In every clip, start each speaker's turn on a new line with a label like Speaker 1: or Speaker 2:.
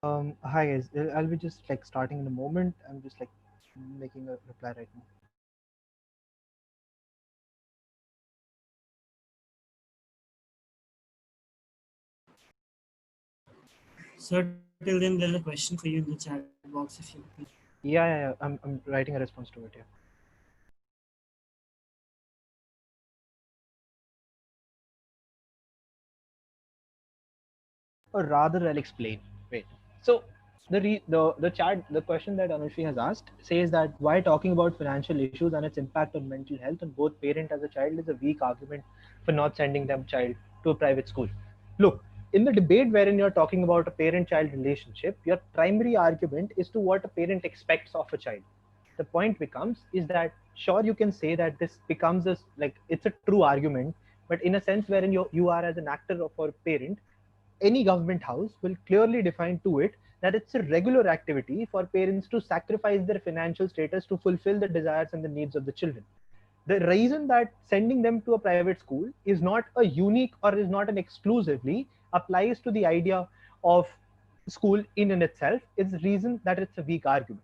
Speaker 1: Hi guys, I'll be just like starting in a moment. I'm just like making a reply right now.
Speaker 2: So till then, there's a question for you in the chat box if you please.
Speaker 1: Yeah. I'm writing a response to it. Yeah. Or rather, I'll explain. Wait. So the question that Anushri has asked says that why talking about financial issues and its impact on mental health on both parent as a child is a weak argument for not sending them child to a private school. Look, in the debate wherein you're talking about a parent-child relationship, your primary argument is to what a parent expects of a child. The point becomes is that sure you can say that this becomes a like it's a true argument, but in a sense wherein you are as an actor of a parent, any government house will clearly define to it that it's a regular activity for parents to sacrifice their financial status to fulfill the desires and the needs of the children. The reason that sending them to a private school is not a unique or is not an exclusively applies to the idea of school in and itself is the reason that it's a weak argument,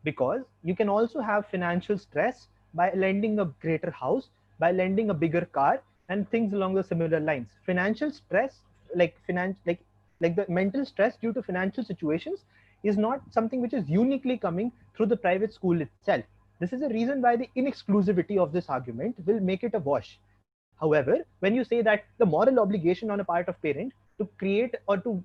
Speaker 1: because you can also have financial stress by lending a greater house, by lending a bigger car, and things along the similar lines. Financial stress, like like the mental stress due to financial situations, is not something which is uniquely coming through the private school itself. This is a reason why the inexclusivity of this argument will make it a wash. However, when you say that the moral obligation on a part of parent to create or to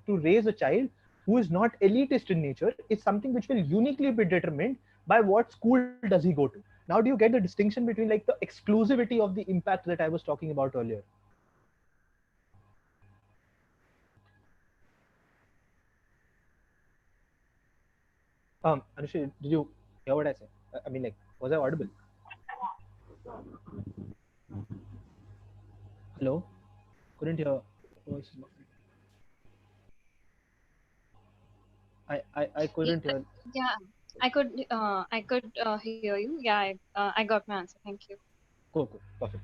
Speaker 1: raise a child who is not elitist in nature is something which will uniquely be determined by what school does he go to. Now, do you get the distinction between like the exclusivity of the impact that I was talking about earlier? Anushri, did you hear what I said? I mean, like, was I audible? Hello? Couldn't hear. Voice is not- I couldn't
Speaker 3: Yeah,
Speaker 1: hear.
Speaker 3: yeah, I could hear you. Yeah, I got my answer. Thank you.
Speaker 1: Cool. Perfect.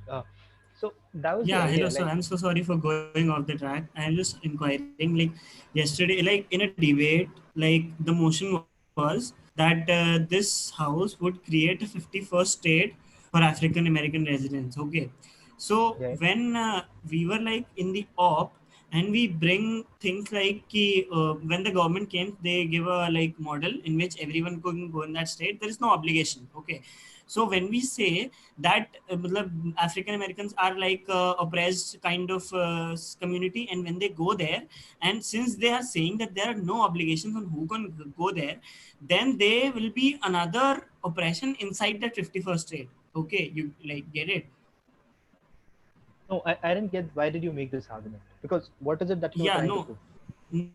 Speaker 1: So that was the
Speaker 2: Yeah, hello.
Speaker 1: idea.
Speaker 2: So
Speaker 1: Like,
Speaker 2: I'm so sorry for going off the track. I'm just inquiring. Like yesterday, like in a debate, like the motion was that this house would create a 51st state for African American residents. Okay, so
Speaker 1: yeah.
Speaker 2: when we were like in the op and we bring things like when the government came, they give a like model in which everyone can go in that state. There is no obligation. Okay, so when we say that African Americans are like oppressed kind of community, and when they go there, and since they are saying that there are no obligations on who can go there, then there will be another oppression inside that 51st state. Okay, you like get it?
Speaker 1: No, I didn't get why did you make this argument? Because what is it that you were
Speaker 2: Yeah,
Speaker 1: trying to
Speaker 2: no,
Speaker 1: prove?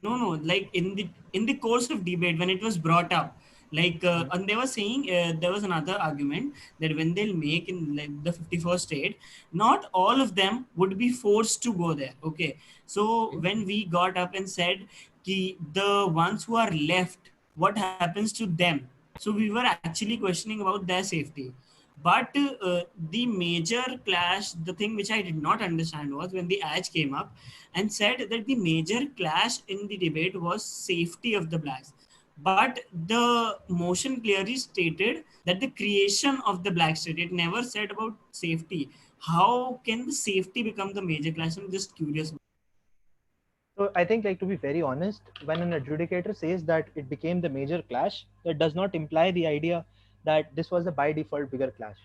Speaker 2: no, like in the course of debate when it was brought up, like
Speaker 1: Mhm.
Speaker 2: and they were saying there was another argument that when they'll make in like the 51st state, not all of them would be forced to go there. Okay, so
Speaker 1: Okay.
Speaker 2: when we got up and said ki the ones who are left, what happens to them? So we were actually questioning about their safety. But the major clash, the thing which I did not understand was when the edge came up and said that the major clash in the debate was safety of the blacks. But the motion clearly stated that the creation of the black state, it never said about safety. How can the safety become the major clash? I'm just curious.
Speaker 1: So I think, like, to be very honest, when an adjudicator says that it became the major clash, that does not imply the idea that this was a by default bigger clash.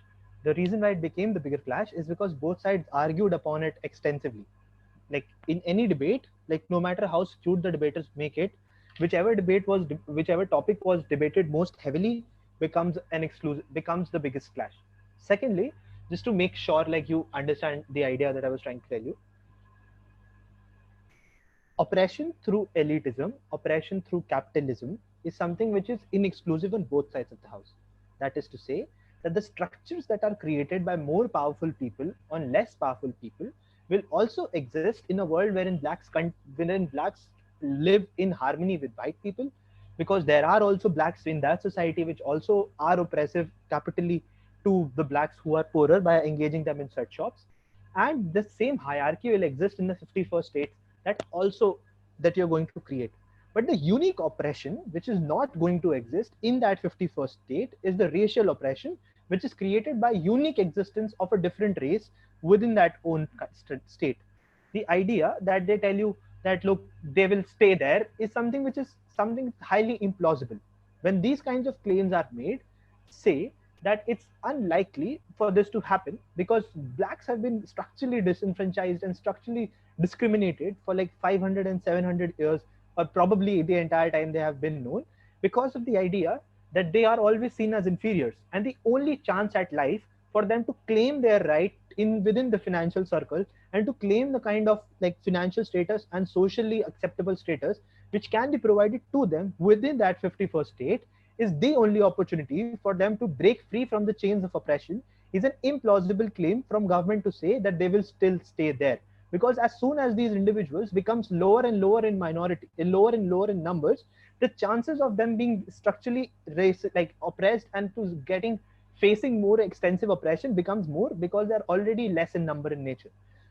Speaker 1: The reason why it became the bigger clash is because both sides argued upon it extensively. Like in any debate, like no matter how skewed the debaters make it, whichever topic was debated most heavily becomes the biggest clash. Secondly, just to make sure like you understand the idea that I was trying to tell you, oppression through elitism, oppression through capitalism is something which is inexclusive on both sides of the house. That is to say, that the structures that are created by more powerful people on less powerful people will also exist in a world wherein blacks live in harmony with white people, because there are also blacks in that society which also are oppressive capitally to the blacks who are poorer by engaging them in sweatshops, and the same hierarchy will exist in the 51st states that also that you're going to create. But the unique oppression, which is not going to exist in that 51st state, is the racial oppression, which is created by unique existence of a different race within that own state. The idea that they tell you that, look, they will stay there is something which is something highly implausible. When these kinds of claims are made, say that it's unlikely for this to happen because blacks have been structurally disenfranchised and structurally discriminated for like 500 and 700 years, or probably the entire time they have been known, because of the idea that they are always seen as inferiors, and the only chance at life for them to claim their right in within the financial circle and to claim the kind of like financial status and socially acceptable status which can be provided to them within that 51st state is the only opportunity for them to break free from the chains of oppression, is an implausible claim from government to say that they will still stay there. Because as soon as these individuals becomes lower and lower in minority, lower and lower in numbers, the chances of them being structurally like oppressed and to getting facing more extensive oppression becomes more because they're already less in number in nature.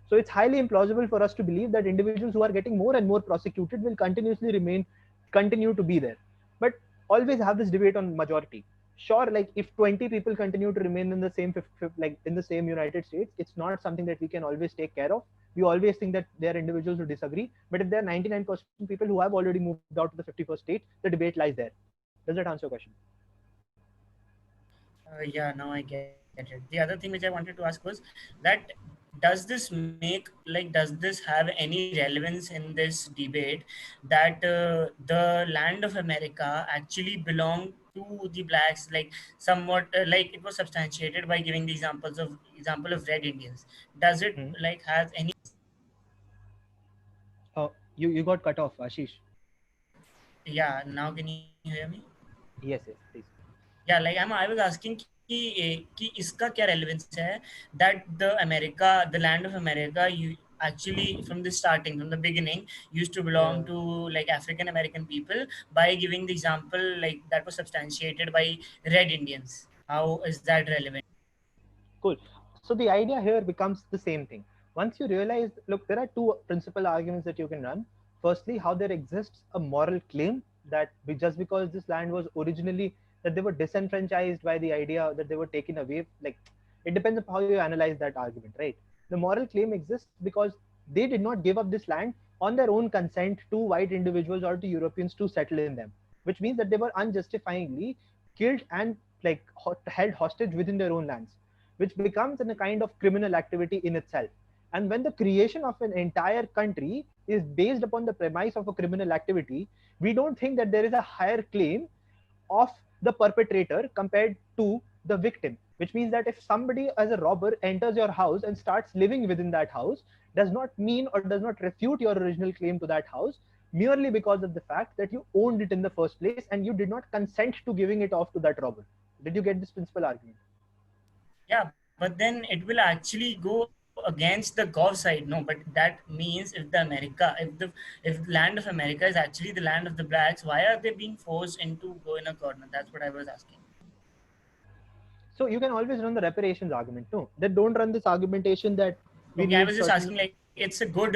Speaker 1: So it's highly implausible for us to believe that individuals who are getting more and more prosecuted will continuously continue to be there. But always have this debate on majority. Sure, like if 20 people continue to remain in the same like in the same United States, it's not something that we can always take care of. We always think that there are individuals who disagree, but if there are 99% people who have already moved out to the 51st state, the debate lies there. Does that answer your question?
Speaker 2: Yeah, now I get it. The other thing which I wanted to ask was that does this make, like, does this have any relevance in this debate that the land of America actually belonged to the blacks, like somewhat like it was substantiated by giving the example of red Indians. Does it
Speaker 1: Hmm.
Speaker 2: like has any?
Speaker 1: You got cut off, Ashish.
Speaker 2: Yeah, now can you hear me?
Speaker 1: Yes, yes, please.
Speaker 2: Yeah, like I was asking कि इसका क्या relevance है that the America, the land of America, you actually from the starting, from the beginning, used to belong
Speaker 1: Yeah.
Speaker 2: to like African American people by giving the example like that was substantiated by red Indians. How is that relevant?
Speaker 1: Cool. So the idea here becomes the same thing. Once you realize, look, there are two principal arguments that you can run. Firstly, how there exists a moral claim that just because this land was originally that they were disenfranchised by the idea that they were taken away, like it depends on how you analyze that argument, right? The moral claim exists because they did not give up this land on their own consent to white individuals or to Europeans to settle in them, which means that they were unjustifiably killed and like held hostage within their own lands, which becomes a kind of criminal activity in itself. And when the creation of an entire country is based upon the premise of a criminal activity, we don't think that there is a higher claim of the perpetrator compared to the victim. Which means that if somebody as a robber enters your house and starts living within that house, does not mean or does not refute your original claim to that house merely because of the fact that you owned it in the first place and you did not consent to giving it off to that robber. Did you get this principal argument?
Speaker 2: Yeah, but then it will actually go against the Gulf side. No, but that means if the America, if the land of America is actually the land of the blacks, why are they being forced into go in a corner? That's what I was asking.
Speaker 1: So you can always run the reparations argument. No, they don't run this argumentation that we
Speaker 2: Okay, I
Speaker 1: need
Speaker 2: was just
Speaker 1: certain.
Speaker 2: asking like it's a good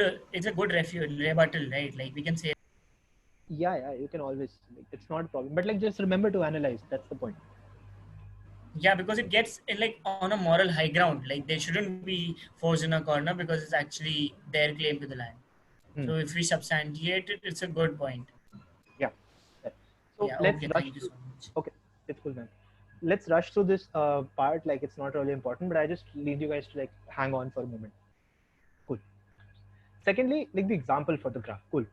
Speaker 2: rebuttal, right? Like we can say,
Speaker 1: Yeah, yeah, you can always. Like, it's not a problem. But like, just remember to analyze. That's the point.
Speaker 2: yeah, because it gets like on a moral high ground. Like they shouldn't be forced in a corner because it's actually their claim to the land.
Speaker 1: Hmm.
Speaker 2: So if we substantiate it, it's a good point.
Speaker 1: Yeah. Yeah. So
Speaker 2: Yeah.
Speaker 1: let's
Speaker 2: Okay.
Speaker 1: rush
Speaker 2: Thank you
Speaker 1: through.
Speaker 2: so much.
Speaker 1: Okay, it's cool, man. Let's rush through this part. Like, it's not really important, but I just need you guys to like hang on for a moment. Cool. Secondly, like the example for the graph. Cool.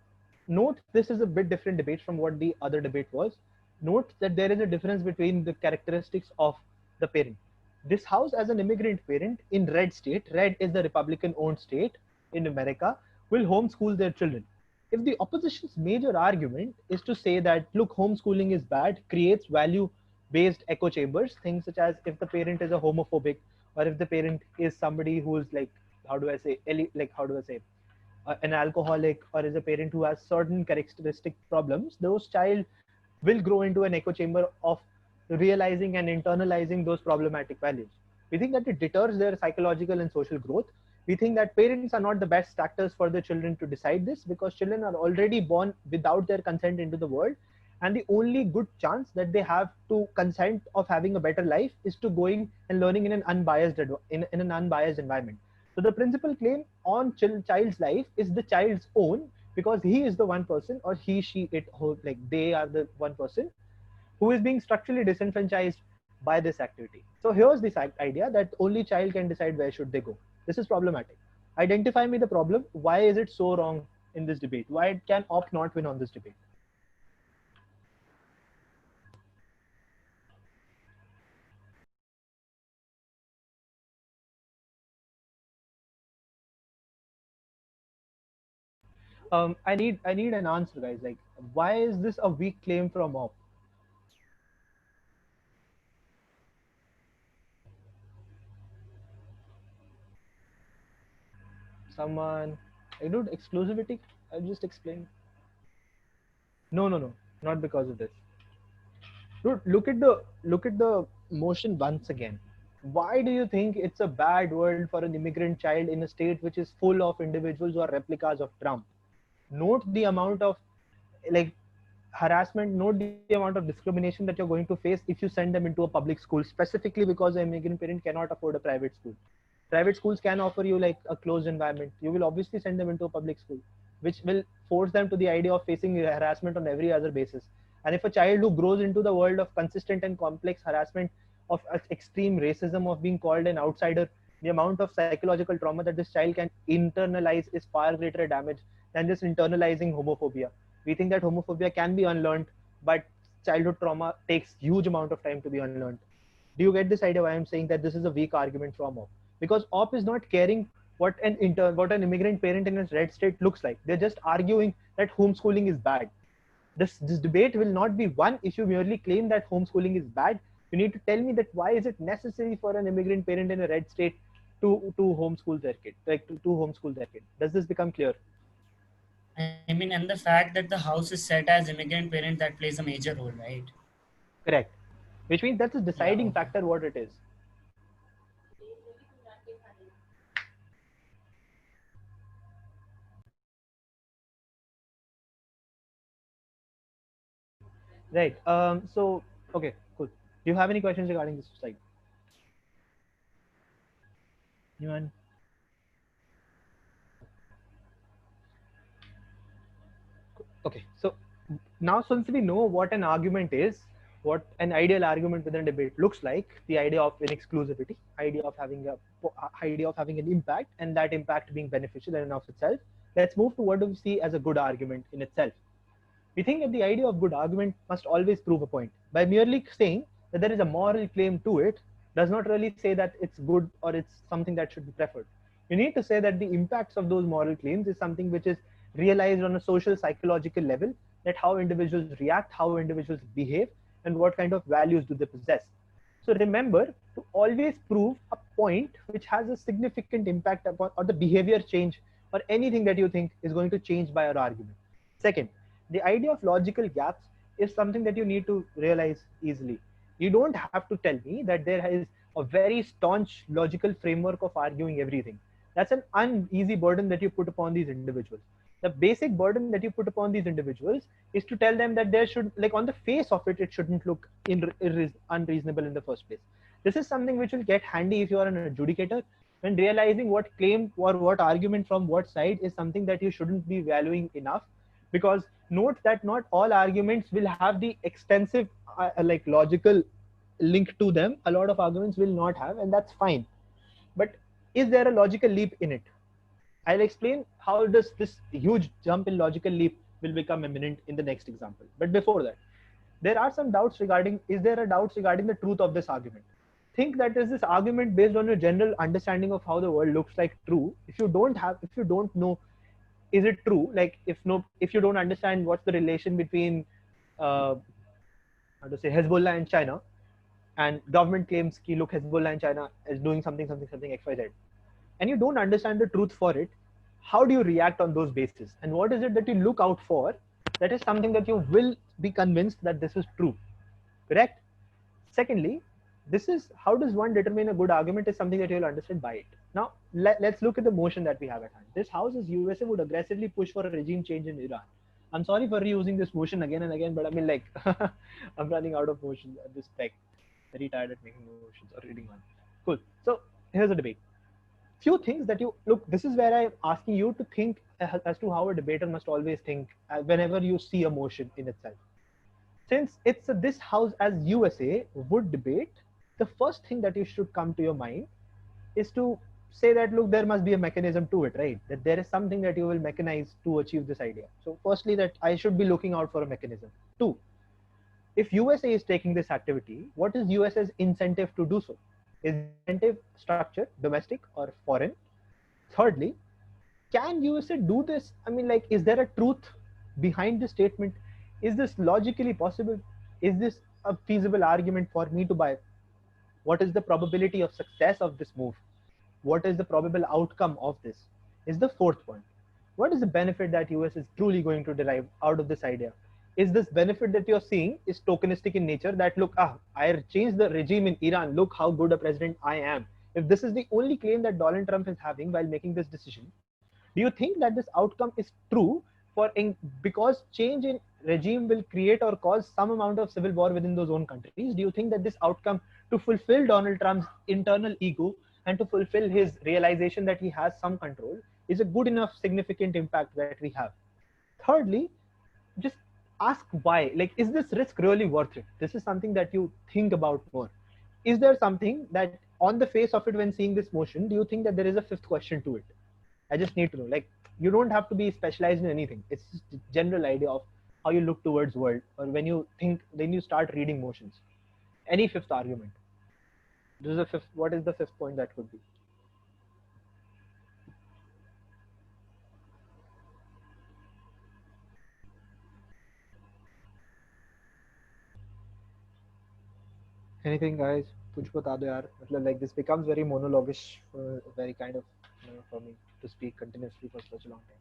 Speaker 1: Note this is a bit different debate from what the other debate was. Note that there is a difference between the characteristics of the parent. This house, as an immigrant parent in red state, red is the Republican owned state in America, will homeschool their children. If the opposition's major argument is to say that, look, homeschooling is bad, creates value based echo chambers, things such as if the parent is a homophobic or if the parent is somebody who's like, how do I say, like, how do I say, an alcoholic or is a parent who has certain characteristic problems, those child will grow into an echo chamber of realizing and internalizing those problematic values. We think that it deters their psychological and social growth, We think that parents are not the best actors for their children to decide this, because children are already born without their consent into the world, and the only good chance that they have to consent of having a better life is to going and learning in an in an unbiased environment. So the principal claim on child's life is the child's own, because he is the one person, or he, she, it, like they are the one person who is being structurally disenfranchised by this activity. So here's this idea that only child can decide where should they go. This is problematic. Identify me the problem. Why is it so wrong in this debate? Why can opt not win on this debate? I need an answer, guys. Like, why is this a weak claim from op? Someone, I do exclusivity. I just explained. No, no, no, not because of this. Dude, look at the motion once again. Why do you think it's a bad world for an immigrant child in a state which is full of individuals who are replicas of Trump? Note the amount of, like, harassment, note the amount of discrimination that you're going to face if you send them into a public school, specifically because an immigrant parent cannot afford a private school. Private schools can offer you like a closed environment. You will obviously send them into a public school, which will force them to the idea of facing harassment on every other basis. And if a child who grows into the world of consistent and complex harassment, of extreme racism, of being called an outsider, the amount of psychological trauma that this child can internalize is far greater damage than just internalizing homophobia. We think that homophobia can be unlearned, but childhood trauma takes huge amount of time to be unlearned. Do you get this idea why I'm saying that this is a weak argument from op? Because op is not caring what an immigrant parent in a red state looks like. They're just arguing that homeschooling is bad. This debate will not be won if you merely claim that homeschooling is bad. You need to tell me that why is it necessary for an immigrant parent in a red state to homeschool their kid, like to homeschool their kid. Does this become clear?
Speaker 2: I mean, and the fact that the house is set as immigrant parent, that plays a major role, right?
Speaker 1: Correct. Which means that's a
Speaker 2: Yeah,
Speaker 1: deciding
Speaker 2: okay.
Speaker 1: factor what it is. Right. So, okay, cool. Do you have any questions regarding this slide? Anyone? Okay. So now, since we know what an argument is, what an ideal argument within a debate looks like, the idea of inexclusivity, idea of having an impact, and that impact being beneficial in and of itself, let's move to what do we see as a good argument in itself. We think that the idea of good argument must always prove a point. By merely saying that there is a moral claim to it does not really say that it's good or it's something that should be preferred. You need to say that the impacts of those moral claims is something which is realized on a social psychological level, that how individuals react, how individuals behave, and what kind of values do they possess. So remember to always prove a point which has a significant impact upon or the behavior change or anything that you think is going to change by your argument. Second, the idea of logical gaps is something that you need to realize easily. You don't have to tell me that there is a very staunch logical framework of arguing everything. That's an uneasy burden that you put upon these individuals. The basic burden that you put upon these individuals is to tell them that there should, like, on the face of it, it shouldn't look unreasonable in the first place. This is something which will get handy if you are an adjudicator, when realizing what claim or what argument from what side is something that you shouldn't be valuing enough. Because note that not all arguments will have the extensive like logical link to them. A lot of arguments will not have, and that's fine. But is there a logical leap in it? I'll explain how does this huge jump in logical leap will become imminent in the next example. But before that, there are some doubts regarding, is there a doubts regarding the truth of this argument? Think that is this argument based on your general understanding of how the world looks like true? If you don't know, is it true? Like, if you don't understand what's the relation between uh, how to say Hezbollah and China, and government claims ki look, Hezbollah and China is doing something XYZ, and you don't understand the truth for it, how do you react on those bases? And what is it that you look out for that is something that you will be convinced that this is true? Correct? Secondly, this is how does one determine a good argument is something that you'll understand by it. Now, let's look at the motion that we have at hand. This House is USA would aggressively push for a regime change in Iran. I'm sorry for reusing this motion again and again, but I mean, like, I'm running out of motion at this spec. Very tired at making motions or reading one. Cool. So here's the debate. Few things that you look. This is where I'm asking you to think as to how a debater must always think whenever you see a motion in itself. Since it's this House as USA would debate, the first thing that you should come to your mind is to say that look, there must be a mechanism to it, right? That there is something that you will mechanize to achieve this idea. So firstly, that I should be looking out for a mechanism. Two, if USA is taking this activity, what is USA's incentive to do so? Is the incentive structure domestic or foreign? Thirdly, can USA do this? I mean, like, is there a truth behind this statement? Is this logically possible? Is this a feasible argument for me to buy? What is the probability of success of this move? What is the probable outcome of this? Is the fourth point. What is the benefit that US is truly going to derive out of this idea? Is this benefit that you're seeing is tokenistic in nature, that look, I changed the regime in Iran, look how good a president I am. If this is the only claim that Donald Trump is having while making this decision, do you think that this outcome is true because change in regime will create or cause some amount of civil war within those own countries? Do you think that this outcome, to fulfill Donald Trump's internal ego and to fulfill his realization that he has some control, is a good enough significant impact that we have? Thirdly, just ask why. Like, is this risk really worth it? This is something that you think about more. Is there something that on the face of it when seeing this motion, do you think that there is a fifth question to it? I just need to know. Like, you don't have to be specialized in anything. It's just a general idea of how you look towards world, or when you think, then you start reading motions. Any fifth argument. This is a fifth. What is the fifth point that could be? Anything, guys? कुछ बता दो यार. Like, this becomes very monologish, very kind of, for me to speak continuously for such a long time.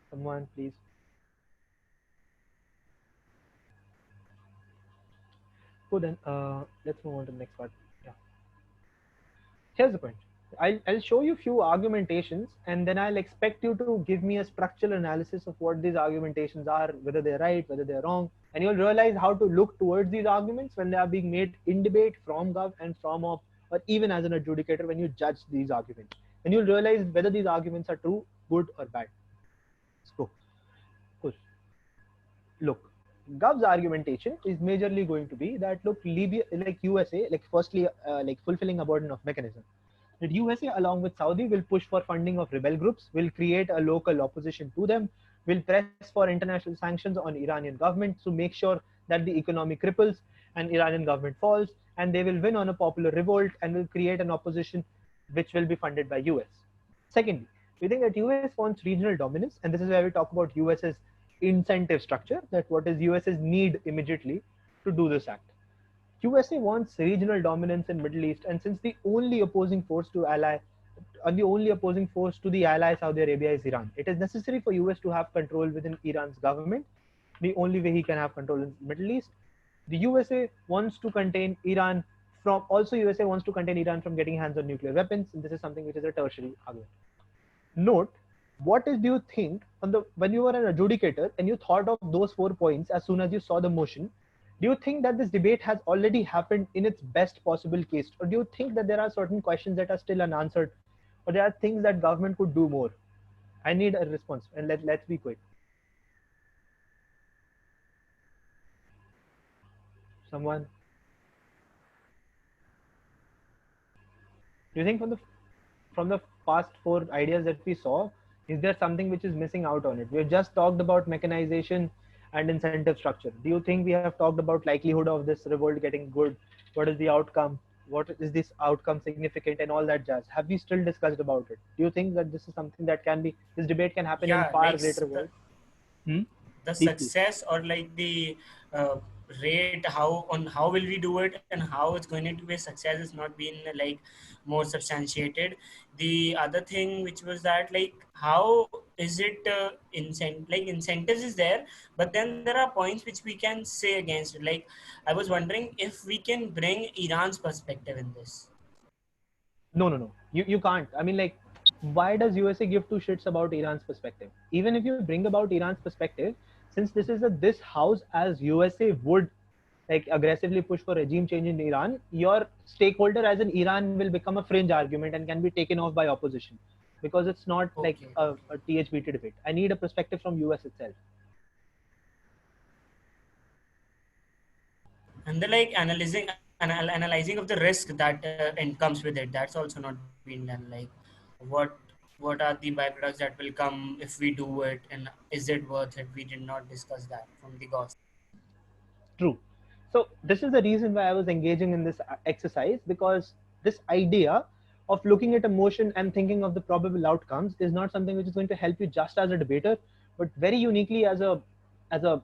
Speaker 1: Someone, please. Cool, then let's move on to the next part. Yeah. Here's the point. I'll show you few argumentations, and then I'll expect you to give me a structural analysis of what these argumentations are, whether they're right, whether they're wrong, and you'll realize how to look towards these arguments when they are being made in debate from Gov and from op, or even as an adjudicator when you judge these arguments. And you'll realize whether these arguments are true, good, or bad. Let's go. Cool. Look, Gov's argumentation is majorly going to be that look, Libya, like USA, like firstly, like fulfilling a burden of mechanism. That USA, along with Saudi, will push for funding of rebel groups, will create a local opposition to them, will press for international sanctions on Iranian government to make sure that the economy cripples and Iranian government falls, and they will win on a popular revolt and will create an opposition which will be funded by US. Secondly, we think that US wants regional dominance, and this is where we talk about US's incentive structure, that what is US's need immediately to do this act. USA wants regional dominance in Middle East, and since the only opposing force to the ally Saudi Arabia is Iran, it is necessary for US to have control within Iran's government. The only way he can have control in Middle East. The USA wants to contain Iran from getting hands on nuclear weapons, and this is something which is a tertiary argument. Note, do you think when you were an adjudicator and you thought of those 4 points as soon as you saw the motion? Do you think that this debate has already happened in its best possible case, or do you think that there are certain questions that are still unanswered, or there are things that government could do more? I need a response, and let's be quick. Someone? Do you think from the past 4 ideas that we saw, is there something which is missing out on it? We have just talked about mechanization and incentive structure. Do you think we have talked about likelihood of this revolt getting good? What is the outcome? What is this outcome significant, and all that jazz? Have we still discussed about it? Do you think that this is something that this debate can happen in far greater world?
Speaker 2: The success or like the rate how will we do it and how it's going to be a success is not been like more substantiated. The other thing which was that like how is it like incentives is there, but then there are points which we can say against it. Like I was wondering if we can bring Iran's perspective in this.
Speaker 1: No. You can't. I mean, like, why does USA give two shits about Iran's perspective? Even if you bring about Iran's perspective, since this is a this house, as USA would like aggressively push for regime change in Iran, your stakeholder as in Iran will become a fringe argument and can be taken off by opposition because it's not like
Speaker 2: Okay,
Speaker 1: a THBT debate. I need a perspective from US itself.
Speaker 2: and the like analyzing of the risk that and comes with it, that's also not been done. Like what what are the byproducts that will come if we do it, and is it worth it? We did not discuss that from the gossip.
Speaker 1: True. So this is the reason why I was engaging in this exercise, because this idea of looking at emotion and thinking of the probable outcomes is not something which is going to help you just as a debater, but very uniquely as a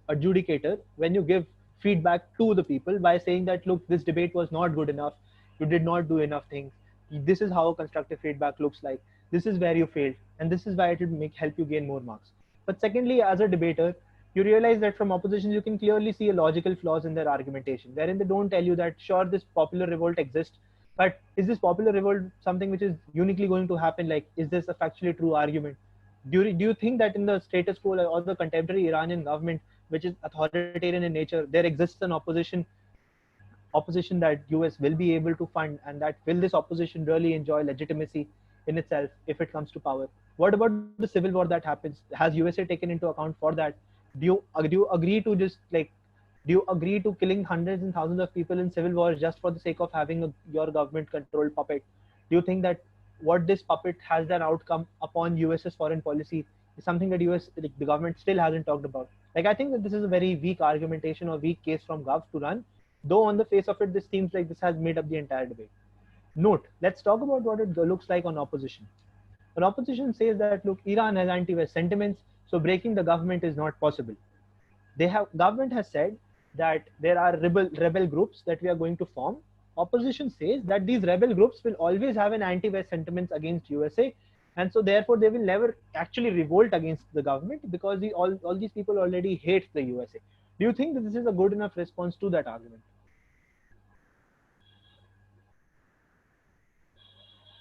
Speaker 1: adjudicator when you give feedback to the people by saying that look, this debate was not good enough, you did not do enough things. This is how constructive feedback looks like. This is where you failed, and this is why it will make help you gain more marks. But secondly, as a debater, you realize that from opposition you can clearly see a logical flaws in their argumentation, wherein they don't tell you that sure this popular revolt exists, but is this popular revolt something which is uniquely going to happen? Like, is this a factually true argument? Do you think that in the status quo or the contemporary Iranian government, which is authoritarian in nature, there exists an opposition that US will be able to fund, and that will this opposition really enjoy legitimacy in itself if it comes to power? What about the civil war that happens? Has USA taken into account for that? Do you agree to just like do you agree to killing hundreds and thousands of people in civil wars just for the sake of having your government controlled puppet? Do you think that what this puppet has an outcome upon US's foreign policy is something that US, like, the government still hasn't talked about? Like, I think that this is a very weak argumentation or weak case from Gov to run, though on the face of it this seems like this has made up the entire debate. Note, let's talk about what it looks like on opposition. An opposition says that look, Iran has anti-West sentiments, so breaking the government is not possible. Government has said that there are rebel groups that we are going to form. Opposition says that these rebel groups will always have an anti-West sentiments against USA, and so therefore they will never actually revolt against the government because all these people already hate the USA. Do you think that this is a good enough response to that argument?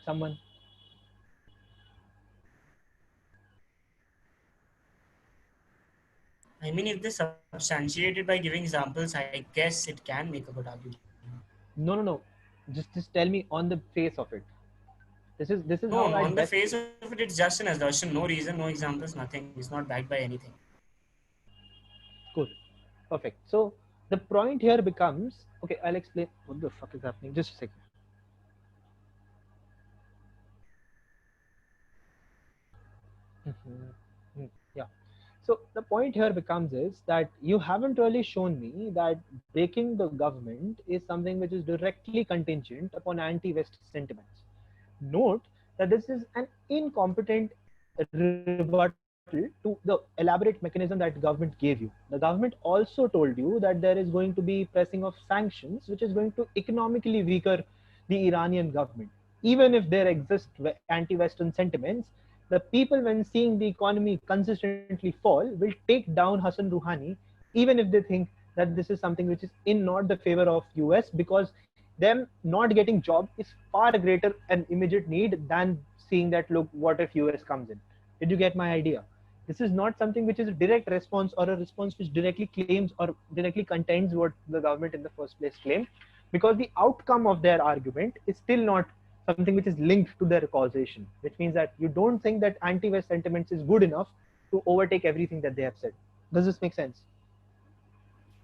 Speaker 1: Someone?
Speaker 2: I mean, if they substantiate it by giving examples, I guess it can make a good argument.
Speaker 1: No. Just tell me on the face of it. This is
Speaker 2: No,
Speaker 1: how
Speaker 2: on
Speaker 1: I'd
Speaker 2: the
Speaker 1: best.
Speaker 2: face of it, it's just an assertion. No reason, no examples, nothing. It's not backed by anything.
Speaker 1: Cool. Perfect. So the point here becomes, okay, I'll explain what the fuck is happening. Just a second. Yeah. So the point here becomes is that you haven't really shown me that breaking the government is something which is directly contingent upon anti-West sentiments. Note that this is an incompetent rebuttal to the elaborate mechanism that government gave you. The government also told you that there is going to be pressing of sanctions, which is going to economically weaker the Iranian government. Even if there exist anti-Western sentiments, the people, when seeing the economy consistently fall, will take down Hassan Rouhani, even if they think that this is something which is in not the favor of US, because them not getting job is far greater an immediate need than seeing that look, what if US comes in? Did you get my idea? This is not something which is a direct response or a response which directly claims or directly contains what the government in the first place claimed, because the outcome of their argument is still not something which is linked to their causation, which means that you don't think that anti-West sentiments is good enough to overtake everything that they have said. Does this make sense?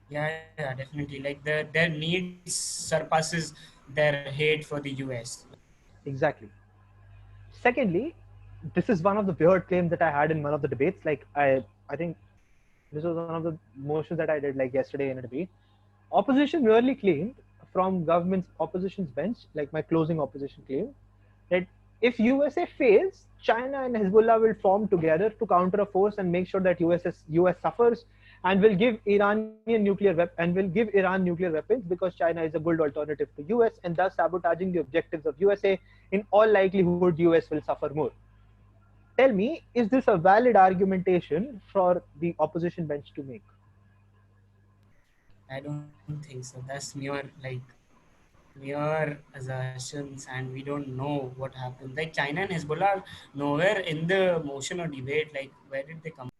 Speaker 2: Yeah, definitely. Like their needs surpasses their hate for the US.
Speaker 1: Exactly. Secondly, this is one of the weird claims that I had in one of the debates. Like I think this was one of the motions that I did like yesterday in a debate. Opposition really claimed from government's opposition's bench, like my closing opposition claim, that if USA fails, China and Hezbollah will form together to counter a force and make sure that US suffers, and will give Iran nuclear weapons because China is a good alternative to US and thus sabotaging the objectives of USA. In all likelihood, US will suffer more. Tell me, is this a valid argumentation for the opposition bench to make?
Speaker 2: I don't think so. That's mere assertions, and we don't know what happened. Like China and Hezbollah are nowhere in the motion or debate. Like where did they come?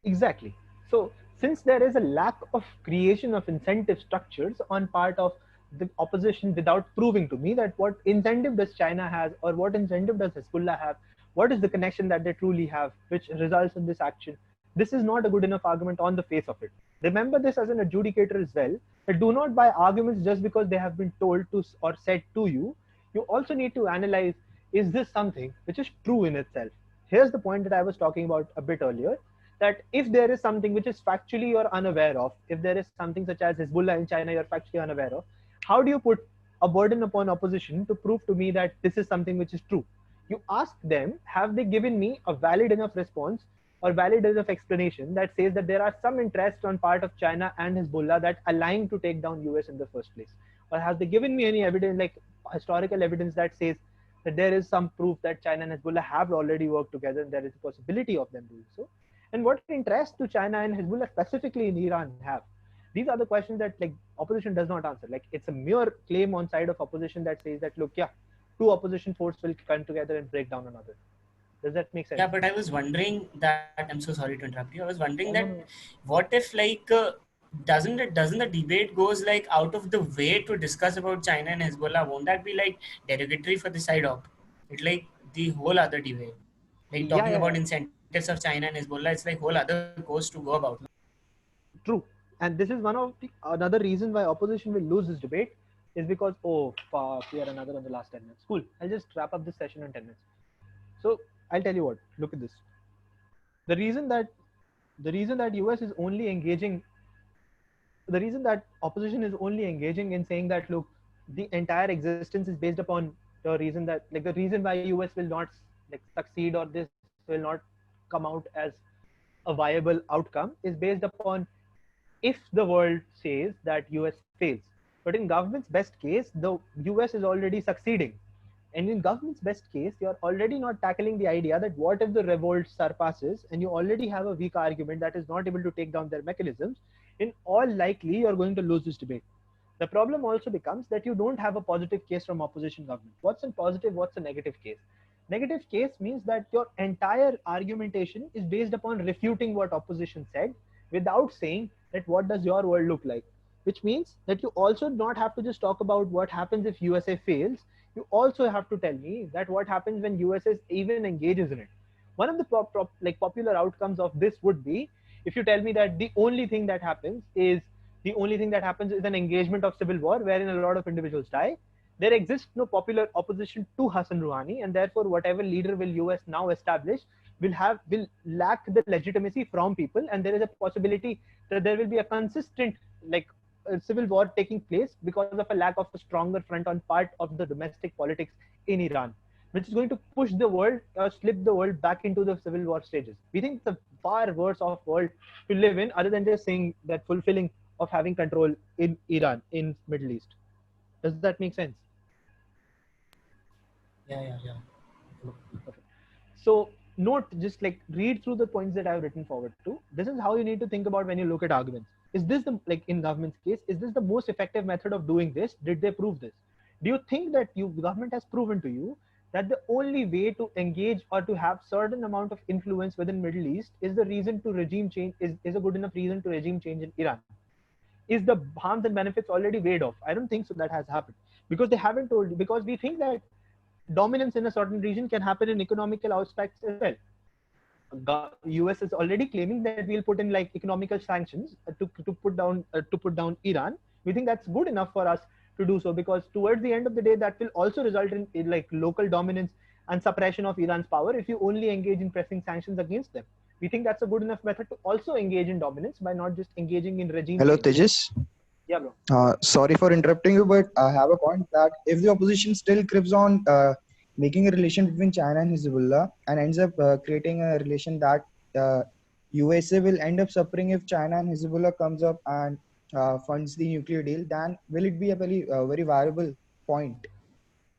Speaker 1: Exactly. So, since there is a lack of creation of incentive structures on part of the opposition without proving to me that what incentive does China has or what incentive does Hezbollah have, what is the connection that they truly have, which results in this action, this is not a good enough argument on the face of it. Remember this as an adjudicator as well, that do not buy arguments just because they have been told to or said to you. You also need to analyze, is this something which is true in itself? Here's the point that I was talking about a bit earlier, that if there is something which is factually you're unaware of, if there is something such as Hezbollah in China you're factually unaware of, how do you put a burden upon opposition to prove to me that this is something which is true? You ask them, have they given me a valid enough response or valid enough explanation that says that there are some interests on part of China and Hezbollah that align to take down US in the first place? Or have they given me any evidence, like historical evidence, that says that there is some proof that China and Hezbollah have already worked together and there is a possibility of them doing so? And what interest do China and Hezbollah specifically in Iran have? These are the questions that like opposition does not answer. Like it's a mere claim on side of opposition that says that look, yeah, two opposition forces will come together and break down another. Does that make sense?
Speaker 2: Yeah, but I was wondering that. I'm so sorry to interrupt you. I was wondering
Speaker 1: No,
Speaker 2: that
Speaker 1: no, no.
Speaker 2: what if doesn't the debate goes like out of the way to discuss about China and Hezbollah? Won't that be like derogatory for the side op? It's like the whole other debate. Like
Speaker 1: Yeah,
Speaker 2: talking
Speaker 1: yeah,
Speaker 2: about
Speaker 1: yeah.
Speaker 2: incentives of China and Hezbollah, it's like whole other course to go about.
Speaker 1: True. And this is one of the another reason why opposition will lose this debate is because oh fuck, we are another on the last 10 minutes. Cool. I'll just wrap up this session in 10 minutes. So I'll tell you what. Look at this. The reason that US is only engaging, the reason that opposition is only engaging in saying that look, the entire existence is based upon the reason that like the reason why US will not like succeed or this will not come out as a viable outcome is based upon if the world says that US fails. But in government's best case, the US is already succeeding. And in government's best case, you're already not tackling the idea that what if the revolt surpasses and you already have a weak argument that is not able to take down their mechanisms, in all likely you're going to lose this debate. The problem also becomes that you don't have a positive case from opposition government. What's a positive, what's a negative case? Negative case means that your entire argumentation is based upon refuting what opposition said without saying that what does your world look like, which means that you also not have to just talk about what happens if USA fails. You also have to tell me that what happens when USA even engages in it. One of the popular outcomes of this would be if you tell me that the only thing that happens is an engagement of civil war wherein a lot of individuals die. There exists no popular opposition to Hassan Rouhani, and therefore whatever leader will US now establish will lack the legitimacy from people, and there is a possibility that there will be a consistent like civil war taking place because of a lack of a stronger front on part of the domestic politics in Iran, which is going to push the world or slip the world back into the civil war stages. We think it's a far worse off world to live in, other than just saying that fulfilling of having control in Iran in Middle East. Does that make sense?
Speaker 2: Yeah.
Speaker 1: Okay. So note, just like read through the points that I've written forward to. This is how you need to think about when you look at arguments. Is this the like in government's case? Is this the most effective method of doing this? Did they prove this? Do you think that government has proven to you that the only way to engage or to have certain amount of influence within Middle East is the reason to regime change is a good enough reason to regime change in Iran? Is the harms and benefits already weighed off? I don't think so that has happened because they haven't told you, because we think that dominance in a certain region can happen in economical aspects as well. US is already claiming that we'll put in like economical sanctions to put down Iran. We think that's good enough for us to do so because towards the end of the day, that will also result in like local dominance and suppression of Iran's power if you only engage in pressing sanctions against them. We think that's a good enough method to also engage in dominance by not just engaging in regime
Speaker 4: Hello,
Speaker 1: change.
Speaker 4: Tejas.
Speaker 1: Yeah, bro.
Speaker 4: Sorry for interrupting you, but I have a point that if the opposition still crips on making a relation between China and Hezbollah and ends up creating a relation that USA will end up suffering if China and Hezbollah comes up and funds the nuclear deal, then will it be a very viable point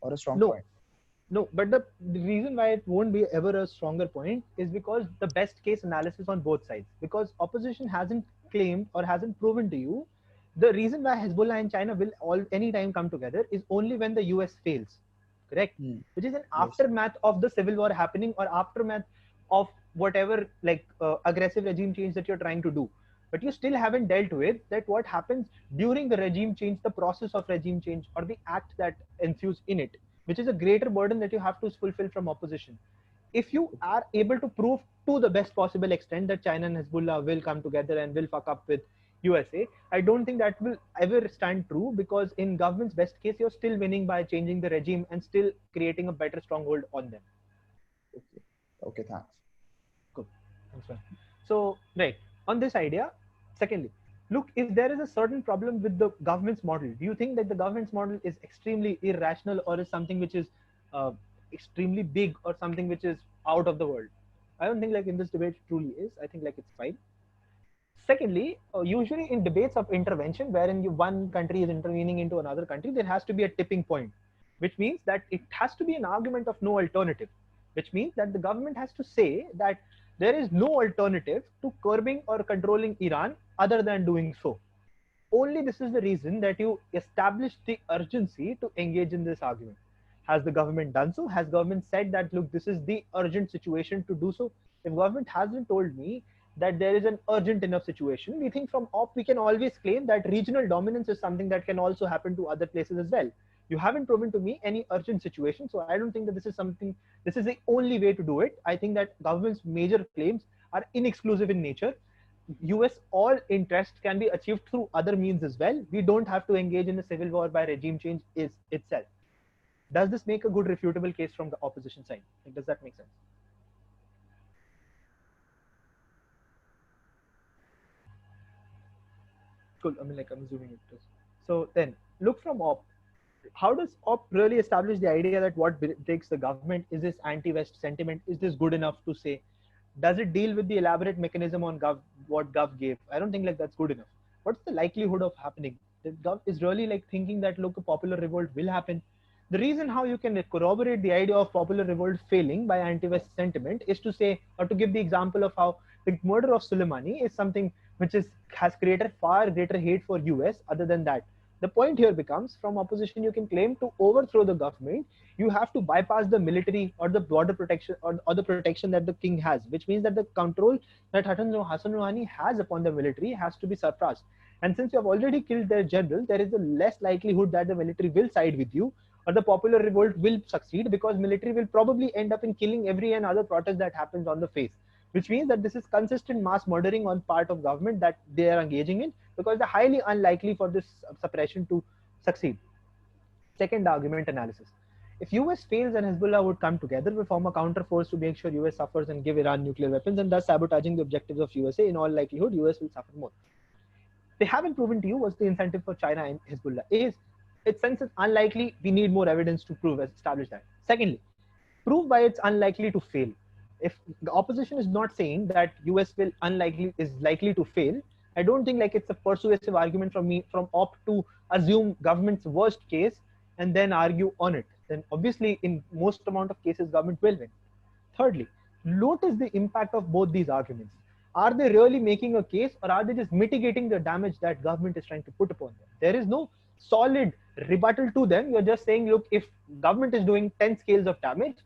Speaker 4: or a strong
Speaker 1: No,
Speaker 4: point?
Speaker 1: no, but the reason why it won't be ever a stronger point is because the best case analysis on both sides. Because opposition hasn't claimed or hasn't proven to you the reason why Hezbollah and China will all anytime come together is only when the US fails, correct?
Speaker 4: Hmm.
Speaker 1: Which is an
Speaker 4: Yes.
Speaker 1: aftermath of the civil war happening or aftermath of whatever like aggressive regime change that you're trying to do. But you still haven't dealt with that what happens during the regime change, the process of regime change or the act that ensues in it, which is a greater burden that you have to fulfill from opposition. If you are able to prove to the best possible extent that China and Hezbollah will come together and will fuck up with USA, I don't think that will ever stand true because in government's best case, you're still winning by changing the regime and still creating a better stronghold on them.
Speaker 4: Okay. Okay. Thanks.
Speaker 1: Cool. Thanks, man. So, right, on this idea, secondly, look, if there is a certain problem with the government's model, do you think that the government's model is extremely irrational or is something which is uh, extremely big or something which is out of the world? I don't think like in this debate it truly is. I think like it's fine. Secondly, usually in debates of intervention, wherein one country is intervening into another country, there has to be a tipping point, which means that it has to be an argument of no alternative, which means that the government has to say that there is no alternative to curbing or controlling Iran other than doing so. Only this is the reason that you establish the urgency to engage in this argument. Has the government done so? Has government said that look, this is the urgent situation to do so? If government hasn't told me that there is an urgent enough situation, we think from op we can always claim that regional dominance is something that can also happen to other places as well. You haven't proven to me any urgent situation, so I don't think that this is something, this is the only way to do it. I think that government's major claims are inexclusive in nature. US all interest can be achieved through other means as well. We don't have to engage in a civil war by regime change is itself. Does this make a good refutable case from the opposition side? Like, does that make sense? Cool. I mean, like I'm assuming it does. So then, look from op. How does op really establish the idea that what breaks the government is this anti-West sentiment? Is this good enough to say? Does it deal with the elaborate mechanism on what Gov gave? I don't think like that's good enough. What's the likelihood of happening? The Gov is really like thinking that look, a popular revolt will happen. The reason how you can corroborate the idea of popular revolt failing by anti-West sentiment is to say, or to give the example of how the murder of Soleimani is something which has created far greater hate for US. Other than that, the point here becomes from opposition you can claim to overthrow the government, you have to bypass the military or the border protection or the protection that the king has, which means that the control that Hassan Rouhani has upon the military has to be surpassed. And since you have already killed their general, there is a less likelihood that the military will side with you or the popular revolt will succeed because military will probably end up in killing every and other protest that happens on the face, which means that this is consistent mass murdering on part of government that they are engaging in because they're highly unlikely for this suppression to succeed. Second argument analysis. If US fails and Hezbollah would come together, will form a counter force to make sure US suffers and give Iran nuclear weapons and thus sabotaging the objectives of USA, in all likelihood, US will suffer more. They haven't proven to you what's the incentive for China and Hezbollah is. It since it's unlikely, we need more evidence to prove establish that. Secondly, prove why it's unlikely to fail. If the opposition is not saying that US will unlikely is likely to fail, I don't think like it's a persuasive argument from me from opt to assume government's worst case and then argue on it. Then obviously in most amount of cases government will win. Thirdly, notice the impact of both these arguments. Are they really making a case or are they just mitigating the damage that government is trying to put upon them? There is no solid rebuttal to them. You're just saying, look, if government is doing 10 scales of damage,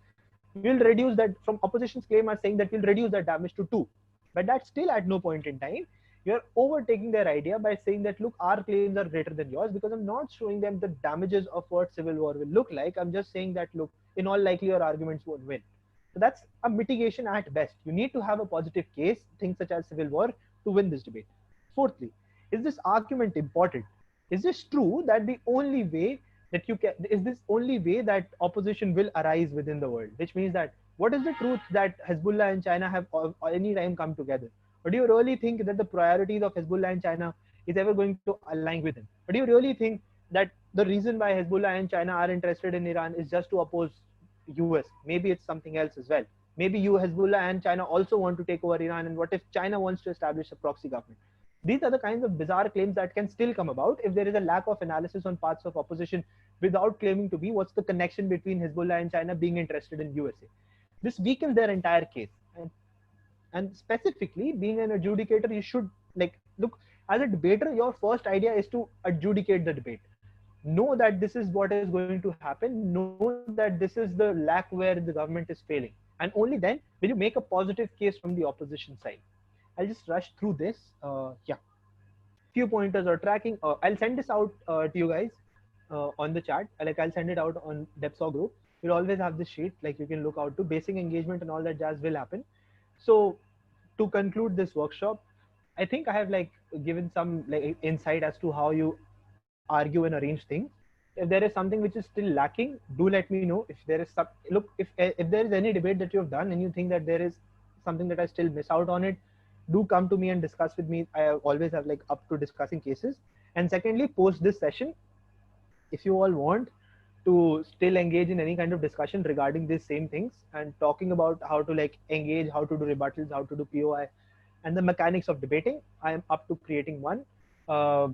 Speaker 1: we'll reduce that from opposition's claim are saying that we'll reduce that damage to 2. But that's still at no point in time. You're overtaking their idea by saying that, look, our claims are greater than yours because I'm not showing them the damages of what civil war will look like. I'm just saying that, look, in all likely your arguments won't win. So that's a mitigation at best. You need to have a positive case, things such as civil war, to win this debate. Fourthly, is this argument important? Is this true that the only way that you can, is this only way that opposition will arise within the world? Which means that what is the truth that Hezbollah and China have any time come together? Or do you really think that the priorities of Hezbollah and China is ever going to align with them? Or do you really think that the reason why Hezbollah and China are interested in Iran is just to oppose US? Maybe it's something else as well. maybe you, Hezbollah, and China also want to take over Iran, and what if China wants to establish a proxy government? These are the kinds of bizarre claims that can still come about if there is a lack of analysis on parts of opposition without claiming to be what's the connection between Hezbollah and China being interested in USA. This weakens their entire case. And specifically, being an adjudicator, you should like look as a debater. Your first idea is to adjudicate the debate. Know that this is what is going to happen. Know that this is the lack where the government is failing, and only then will you make a positive case from the opposition side. I'll just rush through this. Yeah, few pointers or tracking. I'll send this out to you guys on the chat. Like I'll send it out on Debsoc group. You'll always have this sheet. Like you can look out to basic engagement and all that jazz will happen. So to conclude this workshop, I think I have like given some like insight as to how you argue and arrange things. If there is something which is still lacking, do let me know. If there is some look, if there is any debate that you have done and you think that there is something that I still miss out on it, do come to me and discuss with me. I always have like up to discussing cases. And secondly, post this session, if you all want to still engage in any kind of discussion regarding these same things and talking about how to like engage, how to do rebuttals, how to do POI, and the mechanics of debating, I am up to creating one. Uh,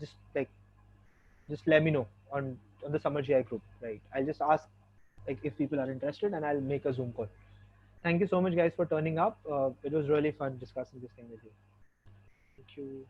Speaker 1: just like just let me know on the Summer GI group, right? I'll just ask like if people are interested, and I'll make a Zoom call. Thank you so much, guys, for turning up. It was really fun discussing this thing with you. Thank you.